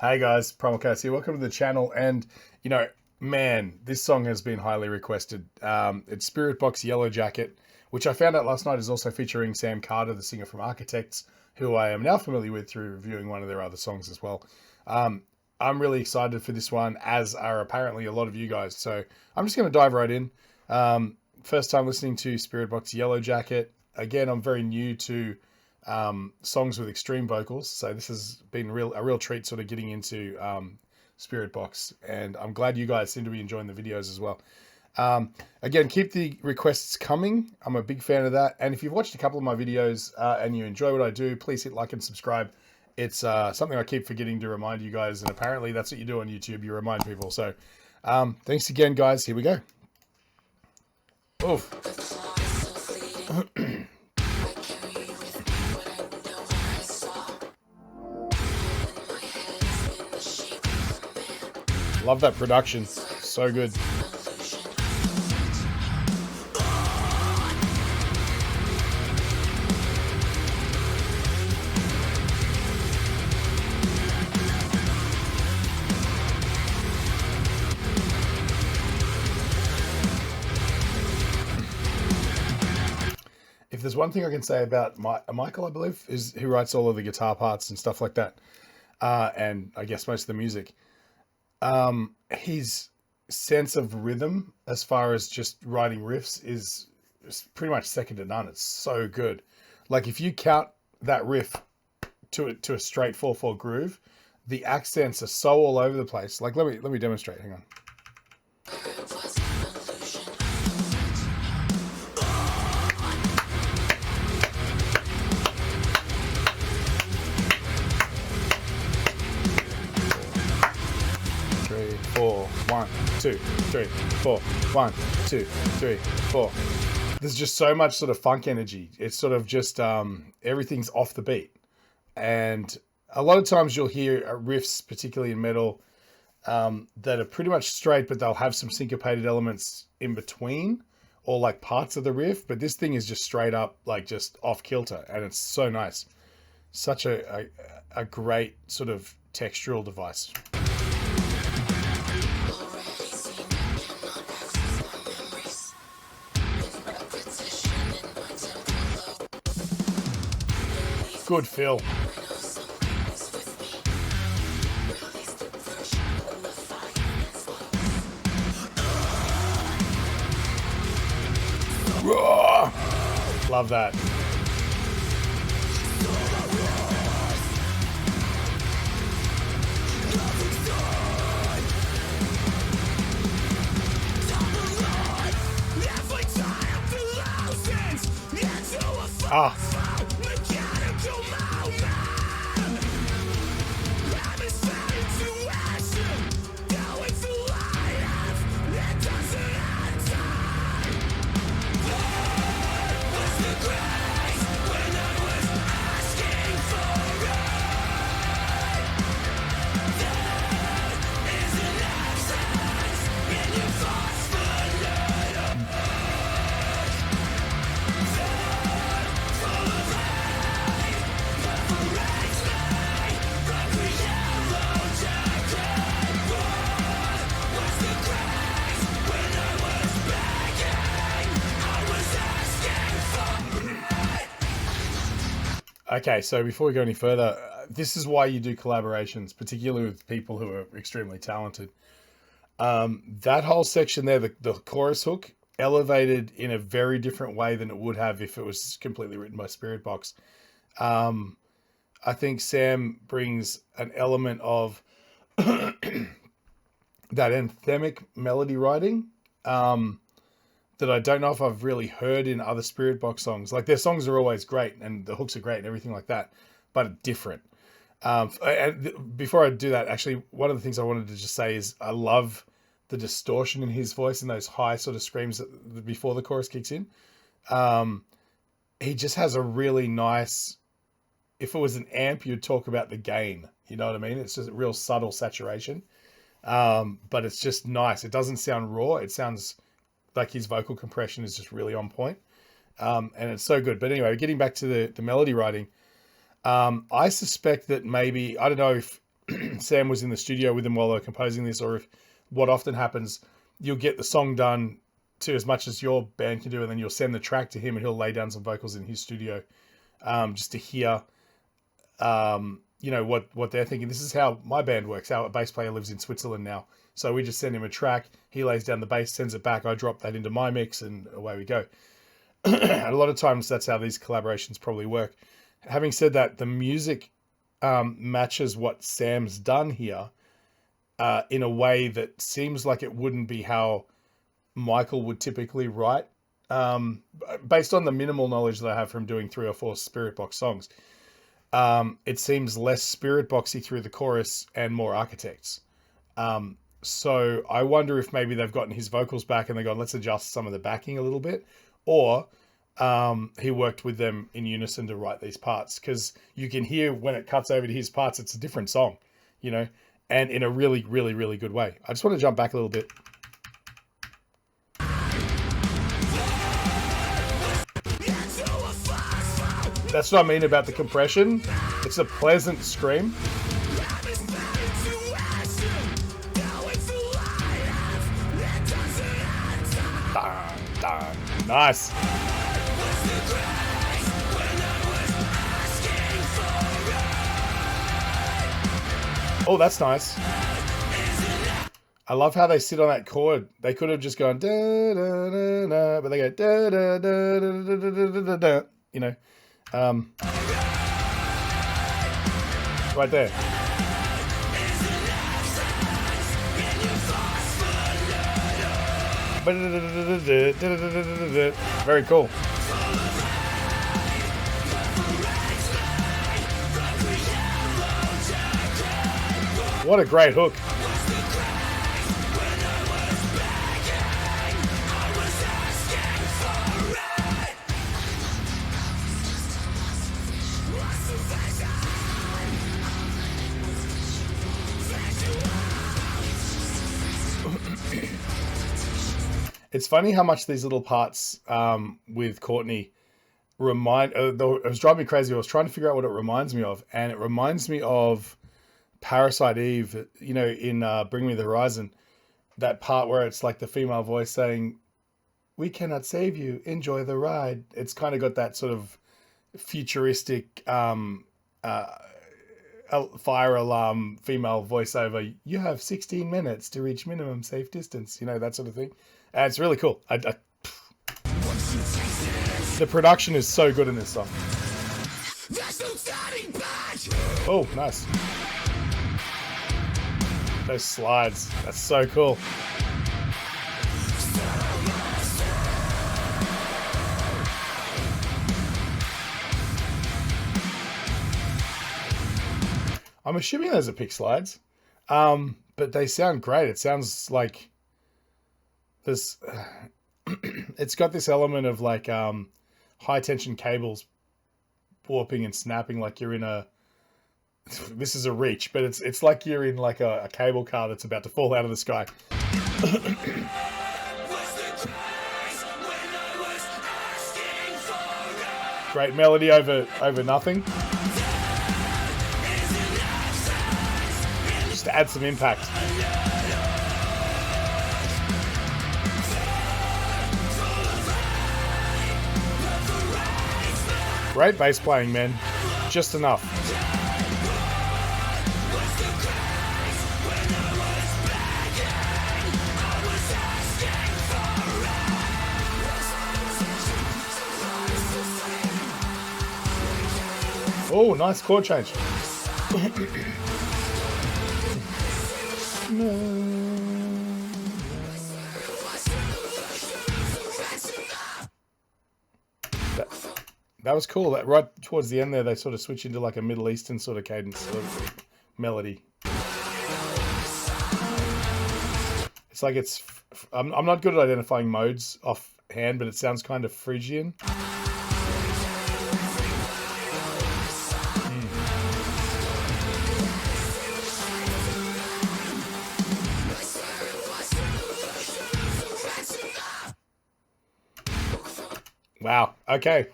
Hey guys, Promocast here. Welcome to the channel. And man, this song has been highly requested. It's Spiritbox Yellowjacket, which I found out last night is also featuring Sam Carter, the singer from Architects, who I am now familiar with through reviewing one of their other songs as well. I'm really excited for this one, as are apparently a lot of you guys. So I'm just going to dive right in. First time listening to Spiritbox Yellowjacket. Again, I'm very new to songs with extreme vocals, so this has been a real treat sort of getting into Spiritbox, and I'm glad you guys seem to be enjoying the videos as well. Again, keep the requests coming. I'm a big fan of that, and if you've watched a couple of my videos and you enjoy what I do, please hit like and subscribe. It's something I keep forgetting to remind you guys, and apparently that's what you do on YouTube. You remind people. So thanks again, guys. Here we go. Oof. Love that production. So good. If there's one thing I can say about Michael, I believe, is who writes all of the guitar parts and stuff like that, and I guess most of the music. His sense of rhythm, as far as just writing riffs, is pretty much second to none. It's so good. Like if you count that riff to a straight 4/4 groove, the accents are so all over the place. Like let me demonstrate. Hang on. 4, 1, 2, 3, 4, 1, 2, 3, 4. There's just so much sort of funk energy. It's sort of just everything's off the beat, and a lot of times you'll hear riffs, particularly in metal, that are pretty much straight, but they'll have some syncopated elements in between, or like parts of the riff. But this thing is just straight up, like just off kilter, and it's so nice. Such a great sort of textural device. Good fill. Roar! Love that. Ah. Okay, so before we go any further, this is why you do collaborations, particularly with people who are extremely talented. That whole section there, the chorus hook, elevated in a very different way than it would have if it was completely written by Spiritbox. I think Sam brings an element of that anthemic melody writing that I don't know if I've really heard in other Spiritbox songs. Like their songs are always great and the hooks are great and everything like that, but different. And before I do that, actually, one of the things I wanted to just say is I love the distortion in his voice and those high sort of screams before the chorus kicks in. He just has a really nice, if it was an amp, you'd talk about the gain. You know what I mean? It's just a real subtle saturation. But it's just nice. It doesn't sound raw. It sounds like his vocal compression is just really on point. And it's so good. But anyway, getting back to the melody writing, I suspect that maybe, I don't know if Sam was in the studio with them while they were composing this, or if what often happens, you'll get the song done to as much as your band can do, and then you'll send the track to him and he'll lay down some vocals in his studio, just to hear, what they're thinking. This is how my band works. Our bass player lives in Switzerland now. So we just send him a track, he lays down the bass, sends it back, I drop that into my mix, and away we go. And a lot of times that's how these collaborations probably work. Having said that, the music matches what Sam's done here in a way that seems like it wouldn't be how Michael would typically write. Based on the minimal knowledge that I have from doing 3 or 4 Spiritbox songs, it seems less Spiritboxy through the chorus and more Architects. So I wonder if maybe they've gotten his vocals back and they've gone, let's adjust some of the backing a little bit, or he worked with them in unison to write these parts, because you can hear when it cuts over to his parts, it's a different song, and in a really, really, really good way. I just want to jump back a little bit. That's what I mean about the compression. It's a pleasant scream. Nice. Oh, that's nice. I love how they sit on that chord. They could have just gone da da da da, but they go da da da da da da da. Right there. Very cool. What a great hook. It's funny how much these little parts with Courtney remind. It was driving me crazy. I was trying to figure out what it reminds me of, and it reminds me of Parasite Eve. In Bring Me the Horizon, that part where it's like the female voice saying, "We cannot save you. Enjoy the ride." It's kind of got that sort of futuristic fire alarm female voiceover. You have 16 minutes to reach minimum safe distance. That sort of thing. And it's really cool. The production is so good in this song. Oh, nice. Those slides. That's so cool. I'm assuming those are pick slides. But they sound great. It sounds like this. It's got this element of like high tension cables warping and snapping, like you're in a. This is a reach, but it's like you're in like a cable car that's about to fall out of the sky. Great melody over nothing. Just to add some impact. Great bass playing, man. Just enough. Oh, nice chord change. That was cool. That right towards the end there, they sort of switch into like a Middle Eastern sort of cadence of melody. It's like I'm not good at identifying modes offhand, but it sounds kind of Phrygian. Wow. Okay.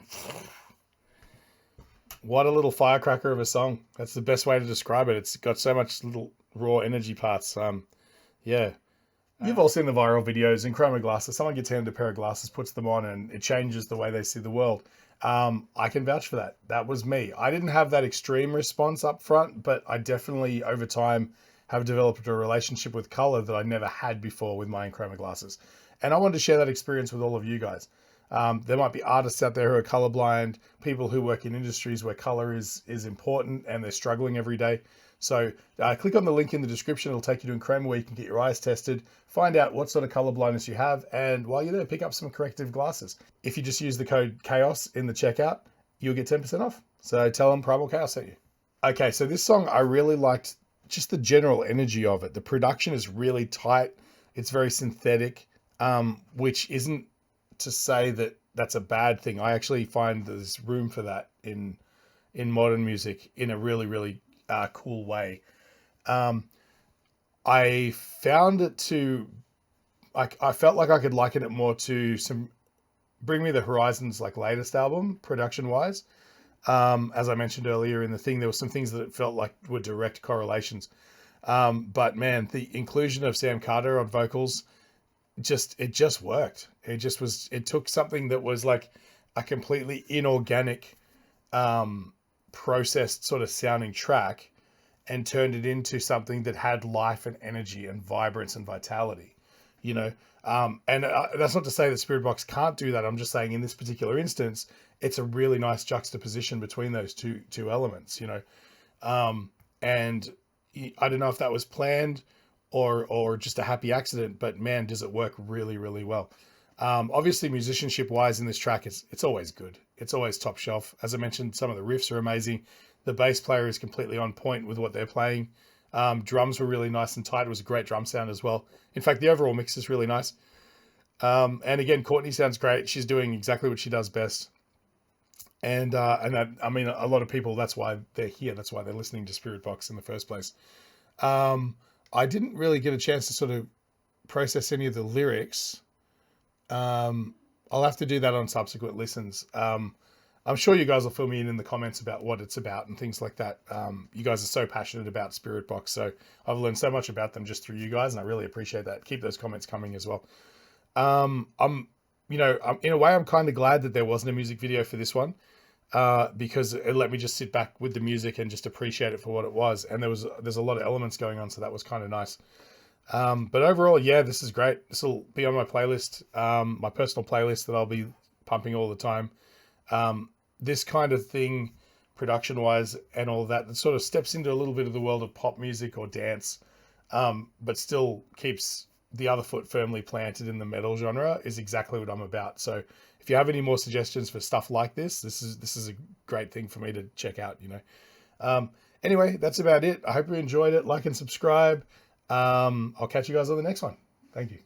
what a little firecracker of a song. That's the best way to describe it. It's got so much little raw energy parts. Yeah. You've all seen the viral videos, Enchroma Glasses. Someone gets handed a pair of glasses, puts them on, and it changes the way they see the world. I can vouch for that. That was me. I didn't have that extreme response up front, but I definitely, over time, have developed a relationship with color that I never had before with my Enchroma Glasses. And I wanted to share that experience with all of you guys. There might be artists out there who are colorblind, people who work in industries where color is important and they're struggling every day. So click on the link in the description. It'll take you to Enchroma where you can get your eyes tested, find out what sort of color blindness you have, and while you're there, pick up some corrective glasses. If you just use the code CHAOS in the checkout, you'll get 10% off. So tell them Primal Chaos sent you. Okay, so this song, I really liked just the general energy of it. The production is really tight. It's very synthetic, which isn't to say that that's a bad thing. I actually find there's room for that in modern music in a really, really cool way. I found it to, I felt like I could liken it more to some Bring Me the Horizon's like latest album, production wise. As I mentioned earlier in the thing, there were some things that it felt like were direct correlations. But man, the inclusion of Sam Carter on vocals, it just worked. It took something that was like a completely inorganic, processed sort of sounding track and turned it into something that had life and energy and vibrance and vitality, you know? And that's not to say that Spiritbox can't do that. I'm just saying in this particular instance, it's a really nice juxtaposition between those two elements, you know? And I don't know if that was planned or just a happy accident, but man, does it work really, really well. Obviously musicianship wise in this track, it's always good. It's always top shelf. As I mentioned, some of the riffs are amazing. The bass player is completely on point with what they're playing. Drums were really nice and tight. It was a great drum sound as well. In fact, the overall mix is really nice. And again, Courtney sounds great. She's doing exactly what she does best. And that, I mean, a lot of people, that's why they're here. That's why they're listening to Spiritbox in the first place. I didn't really get a chance to sort of process any of the lyrics. I'll have to do that on subsequent listens. I'm sure you guys will fill me in the comments about what it's about and things like that. You guys are so passionate about Spiritbox, so I've learned so much about them just through you guys, and I really appreciate that. Keep those comments coming as well. In a way, I'm kind of glad that there wasn't a music video for this one, because it let me just sit back with the music and just appreciate it for what it was. And there's a lot of elements going on, so that was kind of nice. But overall, yeah, this is great. This will be on my playlist, my personal playlist that I'll be pumping all the time. This kind of thing, production-wise and all that sort of steps into a little bit of the world of pop music or dance, but still keeps the other foot firmly planted in the metal genre, is exactly what I'm about. So if you have any more suggestions for stuff like this is a great thing for me to check out, you know. Anyway, that's about it. I hope you enjoyed it. Like and subscribe. I'll catch you guys on the next one. Thank you.